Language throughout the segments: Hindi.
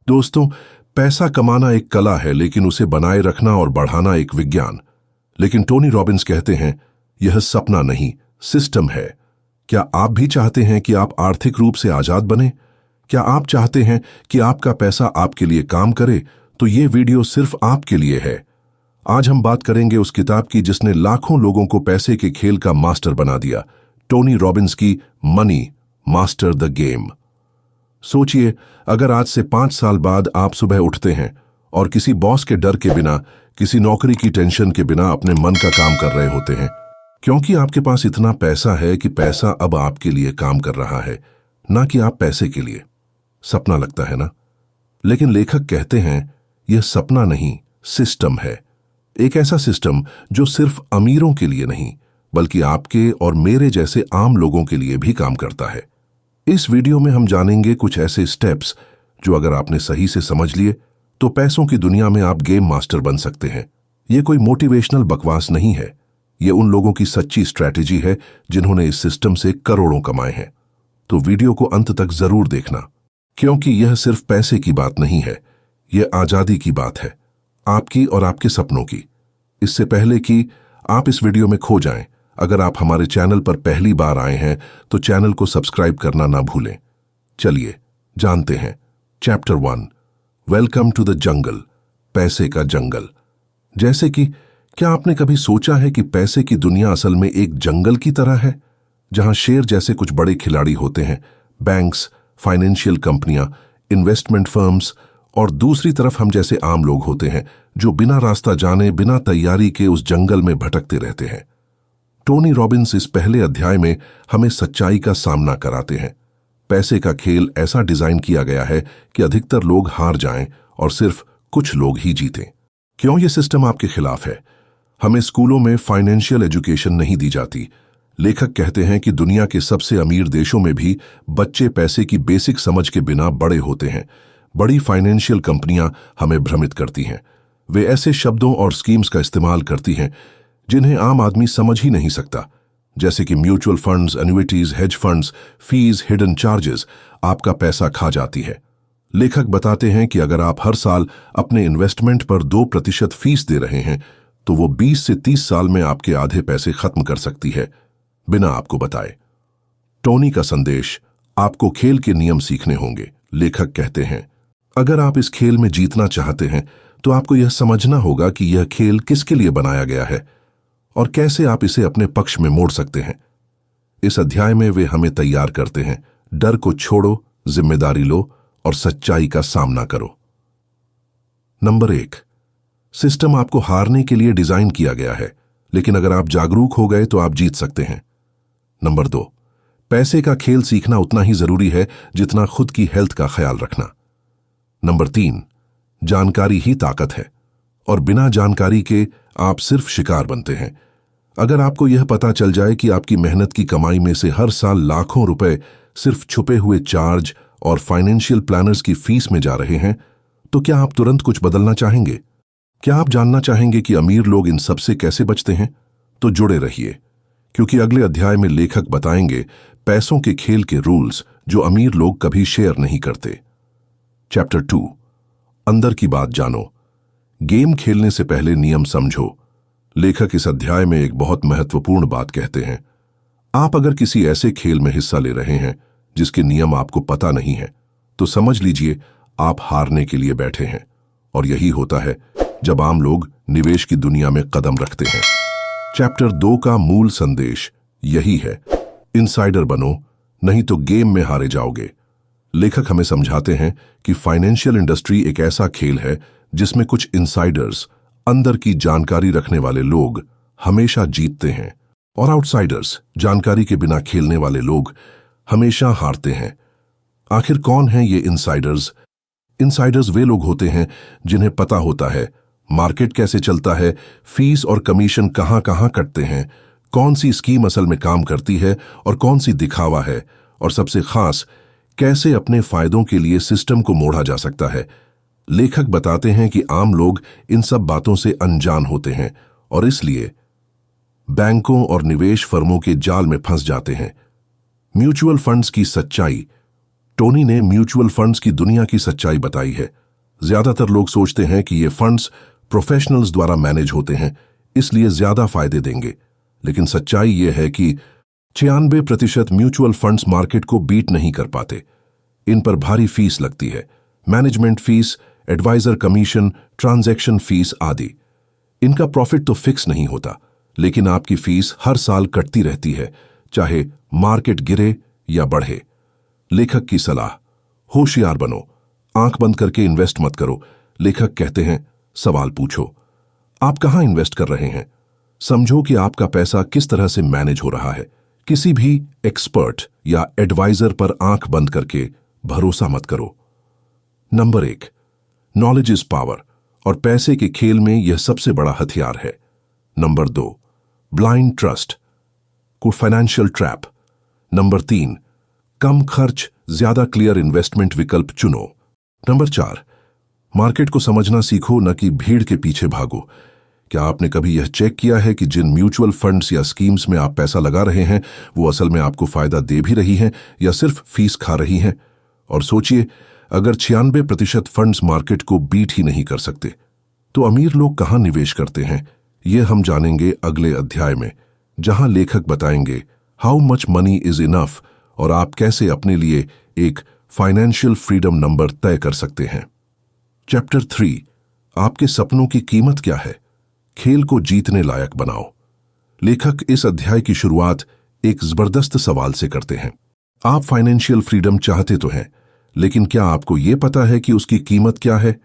दोस्तों, पैसा कमाना एक कला है, लेकिन उसे बनाए रखना और बढ़ाना एक विज्ञान। लेकिन टोनी रॉबिन्स कहते हैं, यह सपना नहीं, सिस्टम है। क्या आप भी चाहते हैं कि आप आर्थिक रूप से आजाद बने? क्या आप चाहते हैं कि आपका पैसा आपके लिए काम करे? तो ये वीडियो सिर्फ आपके लिए है। आज हम बात करेंगे उस किताब की जिसने लाखों लोगों को पैसे के खेल का मास्टर बना दिया, टोनी रॉबिन्स की मनी मास्टर द गेम। सोचिए, अगर आज से 5 साल बाद आप सुबह उठते हैं और किसी बॉस के डर के बिना, किसी नौकरी की टेंशन के बिना अपने मन का काम कर रहे होते हैं, क्योंकि आपके पास इतना पैसा है कि पैसा अब आपके लिए काम कर रहा है, ना कि आप पैसे के लिए। सपना लगता है ना? लेकिन लेखक कहते हैं, यह सपना नहीं, सिस्टम है। एक ऐसा सिस्टम जो सिर्फ अमीरों के लिए नहीं, बल्कि आपके और मेरे जैसे आम लोगों के लिए भी काम करता है। इस वीडियो में हम जानेंगे कुछ ऐसे स्टेप्स जो अगर आपने सही से समझ लिए तो पैसों की दुनिया में आप गेम मास्टर बन सकते हैं। ये कोई मोटिवेशनल बकवास नहीं है, ये उन लोगों की सच्ची स्ट्रैटेजी है जिन्होंने इस सिस्टम से करोड़ों कमाए हैं। तो वीडियो को अंत तक जरूर देखना, क्योंकि यह सिर्फ पैसे की बात नहीं है, यह आजादी की बात है, आपकी और आपके सपनों की। इससे पहले कि आप इस वीडियो में खो जाएं, अगर आप हमारे चैनल पर पहली बार आए हैं तो चैनल को सब्सक्राइब करना ना भूलें। चलिए जानते हैं। Chapter 1, welcome to the jungle, पैसे का जंगल। जैसे कि क्या आपने कभी सोचा है कि पैसे की दुनिया असल में एक जंगल की तरह है, जहां शेर जैसे कुछ बड़े खिलाड़ी होते हैं, बैंक्स, फाइनेंशियल कंपनियां, इन्वेस्टमेंट फर्म्स, और दूसरी तरफ हम जैसे आम लोग होते हैं जो बिना रास्ता जाने, बिना तैयारी के उस जंगल में भटकते रहते हैं। टोनी रॉबिन्स इस पहले अध्याय में हमें सच्चाई का सामना कराते हैं। पैसे का खेल ऐसा डिजाइन किया गया है कि अधिकतर लोग हार जाएं और सिर्फ कुछ लोग ही जीतें। क्यों ये सिस्टम आपके खिलाफ है? हमें स्कूलों में फाइनेंशियल एजुकेशन नहीं दी जाती। लेखक कहते हैं कि दुनिया के सबसे अमीर देशों में भी बच्चे पैसे की बेसिक समझ के बिना बड़े होते हैं। बड़ी फाइनेंशियल कंपनियां हमें भ्रमित करती हैं। वे ऐसे शब्दों और स्कीम्स का इस्तेमाल करती हैं जिन्हें आम आदमी समझ ही नहीं सकता, जैसे कि mutual funds, annuities, hedge funds, fees, hidden charges आपका पैसा खा जाती है। लेखक बताते हैं कि अगर आप हर साल अपने इन्वेस्टमेंट पर 2% फीस दे रहे हैं तो वो 20 से 30 साल में आपके आधे पैसे खत्म कर सकती है, बिना आपको बताए। टोनी का संदेश, आपको खेल के नियम सीखने होंगे। लेखक कहते हैं, अगर आप इस खेल में जीतना चाहते हैं तो आपको यह समझना होगा कि यह खेल किसके लिए बनाया गया है और कैसे आप इसे अपने पक्ष में मोड़ सकते हैं। इस अध्याय में वे हमें तैयार करते हैं, डर को छोड़ो, जिम्मेदारी लो और सच्चाई का सामना करो। नंबर 1, सिस्टम आपको हारने के लिए डिजाइन किया गया है, लेकिन अगर आप जागरूक हो गए तो आप जीत सकते हैं। नंबर 2, पैसे का खेल सीखना उतना ही जरूरी है जितना खुद की हेल्थ का ख्याल रखना। नंबर 3, जानकारी ही ताकत है और बिना जानकारी के आप सिर्फ शिकार बनते हैं। अगर आपको यह पता चल जाए कि आपकी मेहनत की कमाई में से हर साल लाखों रुपए सिर्फ छुपे हुए चार्ज और फाइनेंशियल प्लानर्स की फीस में जा रहे हैं, तो क्या आप तुरंत कुछ बदलना चाहेंगे? क्या आप जानना चाहेंगे कि अमीर लोग इन सब से कैसे बचते हैं? तो जुड़े रहिए, क्योंकि अगले अध्याय में लेखक बताएंगे पैसों के खेल के रूल्स जो अमीर लोग कभी शेयर नहीं करते। चैप्टर 2, अंदर की बात जानो, गेम खेलने से पहले नियम समझो। लेखक इस अध्याय में एक बहुत महत्वपूर्ण बात कहते हैं। आप अगर किसी ऐसे खेल में हिस्सा ले रहे हैं जिसके नियम आपको पता नहीं है, तो समझ लीजिए आप हारने के लिए बैठे हैं। और यही होता है जब आम लोग निवेश की दुनिया में कदम रखते हैं। चैप्टर 2 का मूल संदेश यही है, इनसाइडर बनो, नहीं तो गेम में हारे जाओगे। लेखक हमें समझाते हैं कि फाइनेंशियल इंडस्ट्री एक ऐसा खेल है जिसमें कुछ इनसाइडर्स, अंदर की जानकारी रखने वाले लोग हमेशा जीतते हैं और आउटसाइडर्स, जानकारी के बिना खेलने वाले लोग हमेशा हारते हैं। आखिर कौन हैं ये इनसाइडर्स? इनसाइडर्स वे लोग होते हैं जिन्हें पता होता है मार्केट कैसे चलता है, फीस और कमीशन कहां कहां कटते हैं, कौन सी स्कीम असल में काम करती है और कौन सी दिखावा है, और सबसे खास कैसे अपने फायदों के लिए सिस्टम को मोड़ा जा सकता है। लेखक बताते हैं कि आम लोग इन सब बातों से अनजान होते हैं और इसलिए बैंकों और निवेश फर्मों के जाल में फंस जाते हैं। म्यूचुअल फंड्स की सच्चाई, टोनी ने म्यूचुअल फंड्स की दुनिया की सच्चाई बताई है। ज्यादातर लोग सोचते हैं कि ये फंड्स प्रोफेशनल्स द्वारा मैनेज होते हैं, इसलिए ज्यादा फायदे देंगे। लेकिन सच्चाई ये है कि 96% म्यूचुअल फंड्स मार्केट को बीट नहीं कर पाते। इन पर भारी फीस लगती है, management fees, adviser commission, transaction fees आदि। इनका प्रॉफिट तो फिक्स नहीं होता, लेकिन आपकी फीस हर साल कटती रहती है, चाहे मार्केट गिरे या बढ़े। लेखक की सलाह, होशियार बनो, आंख बंद करके इन्वेस्ट मत करो। लेखक कहते हैं, सवाल पूछो, आप कहां इन्वेस्ट कर रहे हैं? समझो कि आपका पैसा किस तरह से मैनेज हो रहा है। किसी भी एक्सपर्ट या एडवाइजर पर आंख बंद करके भरोसा मत करो। नंबर 1, नॉलेज इज पावर, और पैसे के खेल में यह सबसे बड़ा हथियार है। नंबर 2, ब्लाइंड ट्रस्ट को फाइनेंशियल ट्रैप। नंबर 3, कम खर्च ज्यादा क्लियर इन्वेस्टमेंट विकल्प चुनो। नंबर 4, मार्केट को समझना सीखो, न कि भीड़ के पीछे भागो। क्या आपने कभी यह चेक किया है कि जिन म्यूचुअल फंड्स या स्कीम्स में आप पैसा लगा रहे हैं वो असल में आपको फायदा दे भी रही हैं या सिर्फ फीस खा रही हैं? और सोचिए, अगर 96% फंड्स मार्केट को बीट ही नहीं कर सकते, तो अमीर लोग कहां निवेश करते हैं? यह हम जानेंगे अगले अध्याय में, जहां लेखक बताएंगे how much money is enough और आप कैसे अपने लिए एक फाइनेंशियल फ्रीडम नंबर तय कर सकते हैं। चैप्टर 3, आपके सपनों की कीमत क्या है? खेल को जीतने लायक बनाओ। लेखक इस अध्याय की शुरुआत एक जबरदस्त सवाल से करते हैं। आप फाइनेंशियल फ्रीडम चाहते तो हैं, लेकिन क्या आपको यह पता है कि उसकी कीमत क्या है?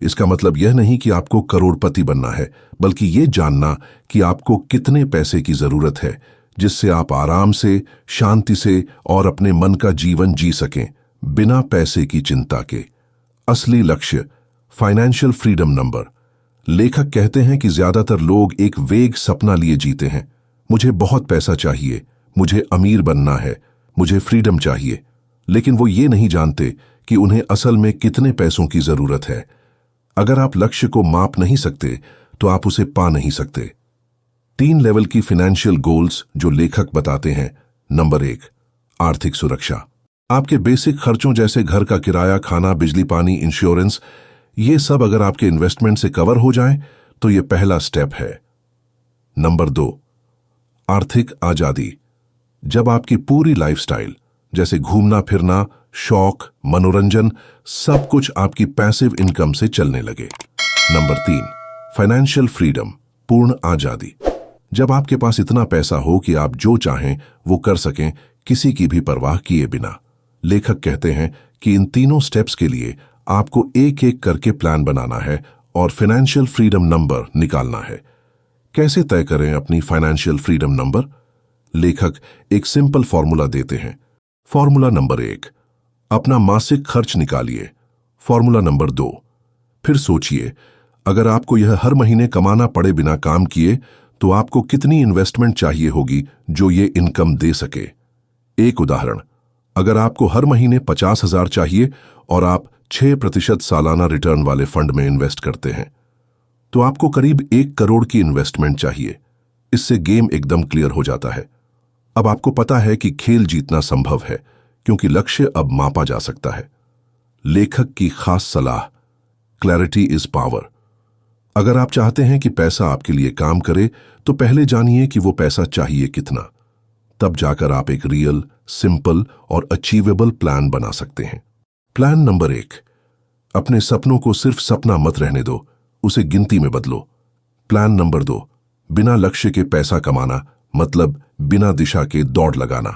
इसका मतलब यह नहीं कि आपको करोड़पति बनना है, बल्कि यह जानना कि आपको कितने पैसे की जरूरत है जिससे आप आराम से, शांति से और अपने मन का जीवन जी सकें, बिना पैसे की चिंता के। असली लक्ष्य, फाइनेंशियल फ्रीडम नंबर। लेखक कहते हैं कि ज्यादातर लोग एक वेग सपना लिए जीते हैं। मुझे बहुत पैसा चाहिए, मुझे अमीर बनना है, मुझे फ्रीडम चाहिए। लेकिन वो ये नहीं जानते कि उन्हें असल में कितने पैसों की जरूरत है। अगर आप लक्ष्य को माप नहीं सकते तो आप उसे पा नहीं सकते। 3 लेवल की फाइनेंशियल गोल्स जो लेखक बताते हैं। नंबर 1, आर्थिक सुरक्षा। आपके बेसिक खर्चों जैसे घर का किराया, खाना, बिजली, पानी, इंश्योरेंस, ये सब अगर आपके इन्वेस्टमेंट से कवर हो जाएं तो ये पहला स्टेप है। नंबर 2, आर्थिक आजादी। जब आपकी पूरी लाइफस्टाइल जैसे घूमना फिरना, शौक, मनोरंजन, सब कुछ आपकी पैसिव इनकम से चलने लगे। नंबर 3, फाइनेंशियल फ्रीडम, पूर्ण आजादी। जब आपके पास इतना पैसा हो कि आप जो चाहें वो कर सकें, किसी की भी परवाह किए बिना। लेखक कहते हैं कि इन तीनों स्टेप्स के लिए आपको एक एक करके प्लान बनाना है और फाइनेंशियल फ्रीडम नंबर निकालना है। कैसे तय करें अपनी फाइनेंशियल फ्रीडम नंबर? लेखक एक सिंपल फॉर्मूला देते हैं। फॉर्मूला नंबर 1, अपना मासिक खर्च निकालिए। फॉर्मूला नंबर 2, फिर सोचिए, अगर आपको यह हर महीने कमाना पड़े बिना काम किए तो आपको कितनी इन्वेस्टमेंट चाहिए होगी जो ये इनकम दे सके। एक उदाहरण, अगर आपको हर महीने 50,000 चाहिए और आप 6% सालाना रिटर्न वाले फंड में इन्वेस्ट करते हैं, तो आपको करीब 1 करोड़ की इन्वेस्टमेंट चाहिए। इससे गेम एकदम क्लियर हो जाता है। अब आपको पता है कि खेल जीतना संभव है, क्योंकि लक्ष्य अब मापा जा सकता है। लेखक की खास सलाह, क्लैरिटी इज पावर। अगर आप चाहते हैं कि पैसा आपके लिए काम करे, तो पहले जानिए कि वो पैसा चाहिए कितना। तब जाकर आप एक रियल, सिंपल और अचीवेबल प्लान बना सकते हैं। प्लान नंबर 1, अपने सपनों को सिर्फ सपना मत रहने दो, उसे गिनती में बदलो। प्लान नंबर 2, बिना लक्ष्य के पैसा कमाना, मतलब बिना दिशा के दौड़ लगाना।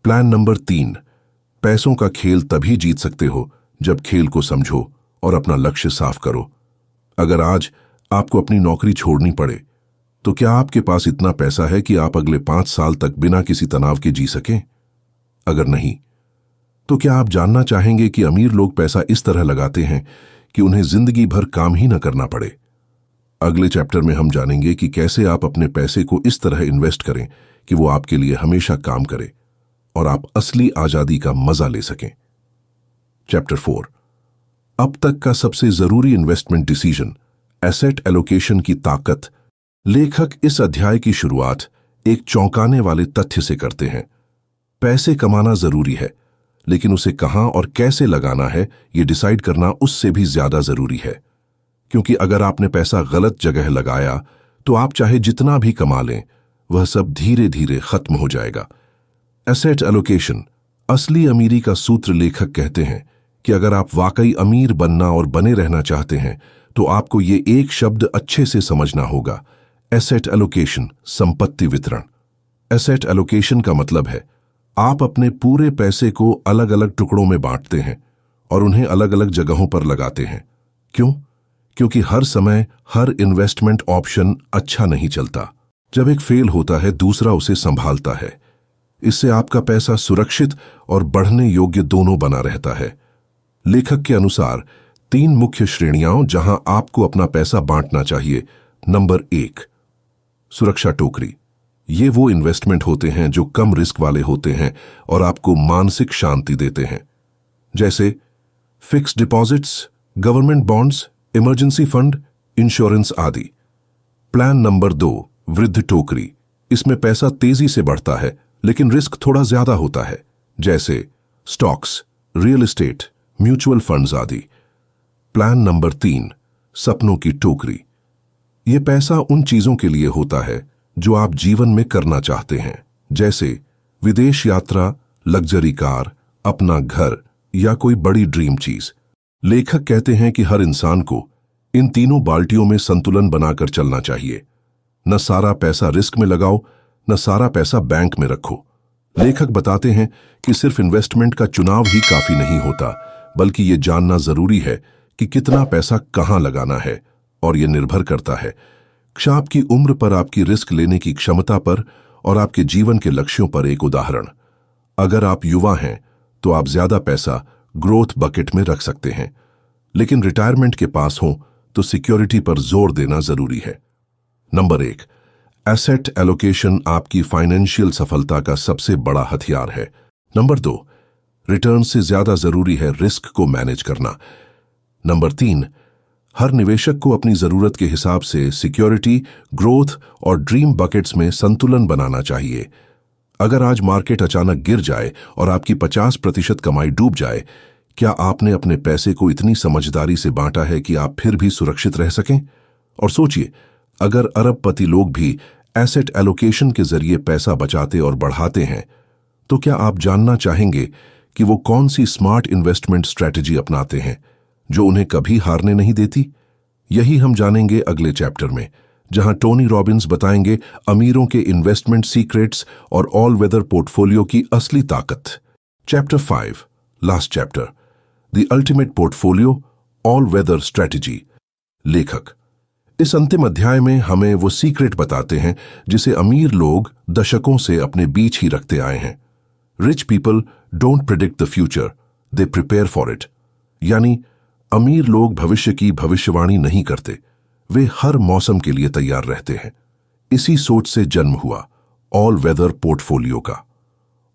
प्लान नंबर 3, पैसों का खेल तभी जीत सकते हो जब खेल को समझो और अपना लक्ष्य साफ करो। अगर आज आपको अपनी नौकरी छोड़नी पड़े, तो क्या आपके पास इतना पैसा है कि आप अगले 5 साल तक बिना किसी तनाव के जी सकें? अगर नहीं, तो क्या आप जानना चाहेंगे कि अमीर लोग पैसा इस तरह लगाते हैं कि उन्हें जिंदगी भर काम ही न करना पड़े? अगले चैप्टर में हम जानेंगे कि कैसे आप अपने पैसे को इस तरह इन्वेस्ट करें कि वो आपके लिए हमेशा काम करे और आप असली आजादी का मजा ले सकें। चैप्टर 4, अब तक का सबसे जरूरी इन्वेस्टमेंट डिसीजन, एसेट एलोकेशन की ताकत। लेखक इस अध्याय की शुरुआत एक चौंकाने वाले तथ्य से करते हैं। पैसे कमाना जरूरी है, लेकिन उसे कहां और कैसे लगाना है ये डिसाइड करना उससे भी ज्यादा जरूरी है। क्योंकि अगर आपने पैसा गलत जगह लगाया तो आप चाहे जितना भी कमा लें, वह सब धीरे धीरे खत्म हो जाएगा। एसेट एलोकेशन, असली अमीरी का सूत्र लेखक कहते हैं कि अगर आप वाकई अमीर बनना और बने रहना चाहते हैं तो आपको ये एक शब्द अच्छे से समझना होगा, एसेट एलोकेशन, संपत्ति वितरण। एसेट एलोकेशन का मतलब है आप अपने पूरे पैसे को अलग अलग टुकड़ों में बांटते हैं और उन्हें अलग अलग जगहों पर लगाते हैं। क्यों? क्योंकि हर समय हर इन्वेस्टमेंट ऑप्शन अच्छा नहीं चलता। जब एक फेल होता है दूसरा उसे संभालता है। इससे आपका पैसा सुरक्षित और बढ़ने योग्य दोनों बना रहता है। लेखक के अनुसार 3 मुख्य श्रेणियां जहां आपको अपना पैसा बांटना चाहिए। नंबर 1, सुरक्षा टोकरी। ये वो इन्वेस्टमेंट होते हैं जो कम रिस्क वाले होते हैं और आपको मानसिक शांति देते हैं, जैसे fixed deposits, government bonds, emergency fund, insurance आदि। प्लान नंबर 2, वृद्ध टोकरी। इसमें पैसा तेजी से बढ़ता है लेकिन रिस्क थोड़ा ज्यादा होता है, जैसे stocks, real estate, mutual funds आदि। प्लान नंबर 3, सपनों की टोकरी। यह पैसा उन चीजों के लिए होता है जो आप जीवन में करना चाहते हैं, जैसे विदेश यात्रा, लग्जरी कार, अपना घर या कोई बड़ी ड्रीम चीज। लेखक कहते हैं कि हर इंसान को इन तीनों बाल्टियों में संतुलन बनाकर चलना चाहिए। न सारा पैसा रिस्क में लगाओ, न सारा पैसा बैंक में रखो। लेखक बताते हैं कि सिर्फ इन्वेस्टमेंट का चुनाव ही काफी नहीं होता, बल्कि ये जानना जरूरी है कि कितना पैसा कहां लगाना है, और यह निर्भर करता है आपकी उम्र पर, आपकी रिस्क लेने की क्षमता पर और आपके जीवन के लक्ष्यों पर। एक उदाहरण, अगर आप युवा हैं तो आप ज्यादा पैसा ग्रोथ बकेट में रख सकते हैं, लेकिन रिटायरमेंट के पास हो तो सिक्योरिटी पर जोर देना जरूरी है। नंबर 1, एसेट एलोकेशन आपकी फाइनेंशियल सफलता का सबसे बड़ा हथियार है। नंबर 2, रिटर्न से ज्यादा जरूरी है रिस्क को मैनेज करना। नंबर 3, हर निवेशक को अपनी जरूरत के हिसाब से सिक्योरिटी, ग्रोथ और ड्रीम बकेट्स में संतुलन बनाना चाहिए। अगर आज मार्केट अचानक गिर जाए और आपकी 50% कमाई डूब जाए, क्या आपने अपने पैसे को इतनी समझदारी से बांटा है कि आप फिर भी सुरक्षित रह सकें? और सोचिए, अगर अरबपति लोग भी एसेट एलोकेशन के जरिए पैसा बचाते और बढ़ाते हैं, तो क्या आप जानना चाहेंगे कि वो कौन सी स्मार्ट इन्वेस्टमेंट स्ट्रैटेजी अपनाते हैं जो उन्हें कभी हारने नहीं देती? यही हम जानेंगे अगले चैप्टर में, जहां टोनी रॉबिन्स बताएंगे अमीरों के इन्वेस्टमेंट सीक्रेट्स और ऑल वेदर पोर्टफोलियो की असली ताकत। Chapter 5, last chapter, the ultimate portfolio, all weather strategy. लेखक इस अंतिम अध्याय में हमें वो सीक्रेट बताते हैं जिसे अमीर लोग दशकों से अपने बीच ही रखते आए हैं। Rich people don't predict the future, they prepare for it. यानी अमीर लोग भविष्य की भविष्यवाणी नहीं करते, वे हर मौसम के लिए तैयार रहते हैं। इसी सोच से जन्म हुआ ऑल वेदर पोर्टफोलियो का।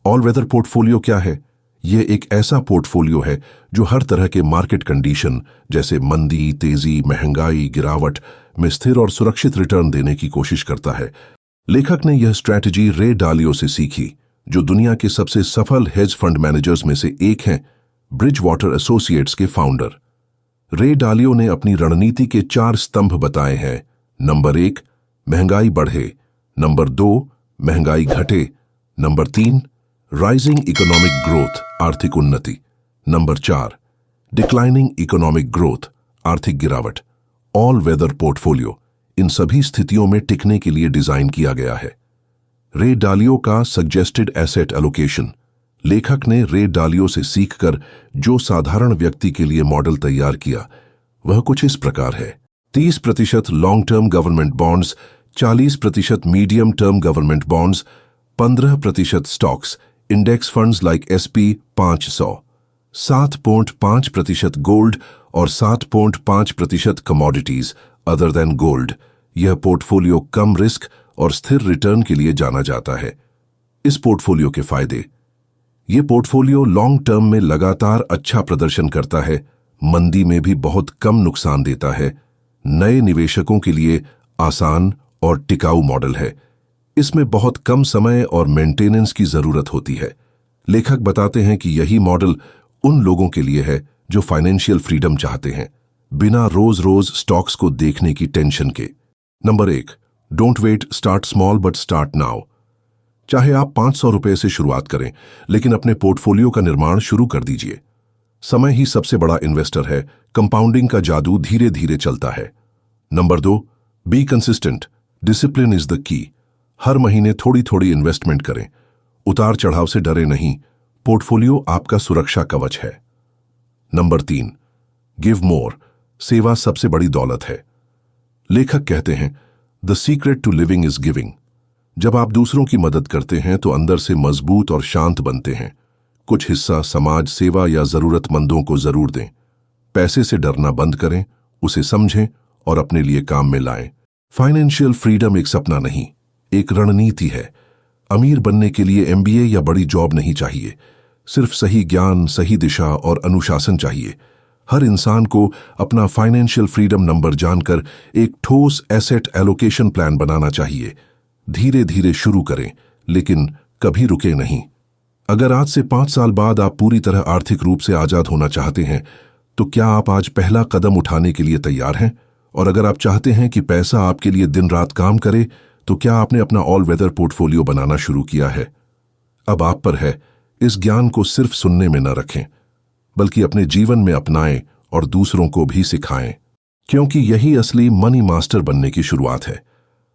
ऑल वेदर पोर्टफोलियो क्या है? यह एक ऐसा पोर्टफोलियो है जो हर तरह के मार्केट कंडीशन, जैसे मंदी, तेजी, महंगाई, गिरावट में स्थिर और सुरक्षित रिटर्न देने की कोशिश करता है। लेखक ने यह स्ट्रैटेजी रे डालियो से सीखी, जो दुनिया के सबसे सफल हेज फंड मैनेजर्स में से एक हैं, ब्रिजवाटर एसोसिएट्स के फाउंडर। रे डालियो ने अपनी रणनीति के 4 स्तंभ बताए हैं। नंबर 1, महंगाई बढ़े। नंबर 2, महंगाई घटे। नंबर 3, राइजिंग इकोनॉमिक ग्रोथ, आर्थिक उन्नति। नंबर 4, डिक्लाइनिंग इकोनॉमिक ग्रोथ, आर्थिक गिरावट। ऑल वेदर पोर्टफोलियो इन सभी स्थितियों में टिकने के लिए डिजाइन किया गया है। रे डालियो का सजेस्टेड एसेट एलोकेशन। लेखक ने रे डालियो से सीखकर जो साधारण व्यक्ति के लिए मॉडल तैयार किया, वह कुछ इस प्रकार है। 30% long term government bonds, 40% medium term government bonds, 15% stocks, index funds like SP 500, 7.5% gold और 7.5% कमोडिटीज अदर देन गोल्ड। यह पोर्टफोलियो कम रिस्क और स्थिर रिटर्न के लिए जाना जाता है। इस पोर्टफोलियो के फायदे: ये पोर्टफोलियो लॉन्ग टर्म में लगातार अच्छा प्रदर्शन करता है, मंदी में भी बहुत कम नुकसान देता है, नए निवेशकों के लिए आसान और टिकाऊ मॉडल है, इसमें बहुत कम समय और मेंटेनेंस की जरूरत होती है, लेखक बताते हैं कि यही मॉडल उन लोगों के लिए है जो फाइनेंशियल फ्रीडम चाहते हैं, बिना रोज रोज स्टॉक्स को देखने की टेंशन के। Number 1, don't wait, start small but start now. चाहे आप 500 रुपए से शुरुआत करें, लेकिन अपने पोर्टफोलियो का निर्माण शुरू कर दीजिए। समय ही सबसे बड़ा इन्वेस्टर है, कंपाउंडिंग का जादू धीरे धीरे चलता है। Number 2, be consistent, discipline is the key. हर महीने थोड़ी थोड़ी इन्वेस्टमेंट करें, उतार चढ़ाव से डरे नहीं, पोर्टफोलियो आपका सुरक्षा कवच है। नंबर 3, गिव मोर, सेवा सबसे बड़ी दौलत है। लेखक कहते हैं, the secret to living is giving. जब आप दूसरों की मदद करते हैं तो अंदर से मजबूत और शांत बनते हैं। कुछ हिस्सा समाज सेवा या जरूरतमंदों को जरूर दें। पैसे से डरना बंद करें, उसे समझें और अपने लिए काम में लाएं। फाइनेंशियल फ्रीडम एक सपना नहीं, एक रणनीति है। अमीर बनने के लिए MBA या बड़ी जॉब नहीं चाहिए, सिर्फ सही ज्ञान, सही दिशा और अनुशासन चाहिए। हर इंसान को अपना फाइनेंशियल फ्रीडम नंबर जानकर एक ठोस एसेट एलोकेशन प्लान बनाना चाहिए। धीरे धीरे शुरू करें, लेकिन कभी रुके नहीं। अगर आज से 5 साल बाद आप पूरी तरह आर्थिक रूप से आजाद होना चाहते हैं, तो क्या आप आज पहला कदम उठाने के लिए तैयार हैं? और अगर आप चाहते हैं कि पैसा आपके लिए दिन रात काम करे, तो क्या आपने अपना ऑल वेदर पोर्टफोलियो बनाना शुरू किया है? अब आप पर है, इस ज्ञान को सिर्फ सुनने में न रखें, बल्कि अपने जीवन में अपनाएं और दूसरों को भी सिखाएं, क्योंकि यही असली मनी मास्टर बनने की शुरुआत है।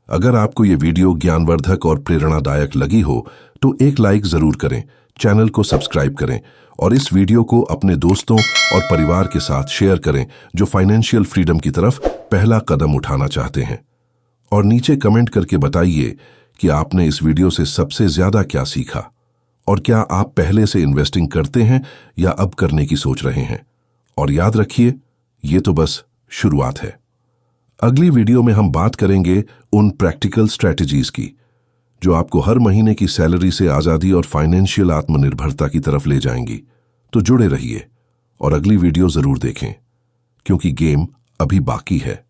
अगर आपको ये वीडियो ज्ञानवर्धक और प्रेरणादायक लगी हो तो एक लाइक जरूर करें, चैनल को सब्सक्राइब करें और इस वीडियो को अपने दोस्तों और परिवार के साथ शेयर करें जो फाइनेंशियल फ्रीडम की तरफ पहला कदम उठाना चाहते हैं। और नीचे कमेंट करके बताइए कि आपने इस वीडियो से सबसे ज्यादा क्या सीखा और क्या आप पहले से इन्वेस्टिंग करते हैं या अब करने की सोच रहे हैं। और याद रखिए, ये तो बस शुरुआत है। अगली वीडियो में हम बात करेंगे उन प्रैक्टिकल स्ट्रैटेजीज की जो आपको हर महीने की सैलरी से आजादी और फाइनेंशियल आत्मनिर्भरता की तरफ ले जाएंगी। तो जुड़े रहिए और अगली वीडियो जरूर देखें, क्योंकि गेम अभी बाकी है।